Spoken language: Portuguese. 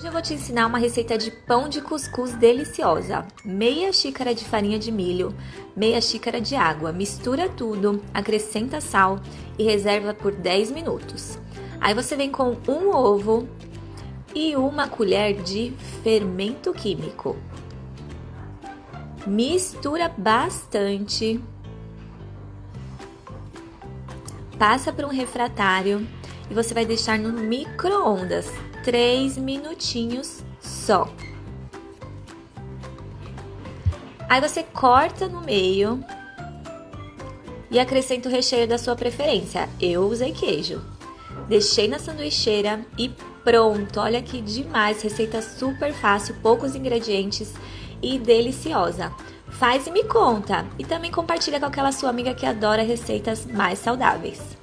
Hoje eu vou te ensinar uma receita de pão de cuscuz deliciosa. Meia xícara de farinha de milho, meia xícara de água. Mistura tudo, acrescenta sal e reserva por 10 minutos. Aí você vem com um ovo e uma colher de fermento químico. Mistura bastante. Passa para um refratário e você vai deixar no micro-ondas 3 minutinhos só. Aí você corta no meio e acrescenta o recheio da sua preferência. Eu usei queijo. Deixei na sanduicheira e pronto. Olha que demais, receita super fácil, poucos ingredientes e deliciosa. Faz e me conta. E também compartilha com aquela sua amiga que adora receitas mais saudáveis.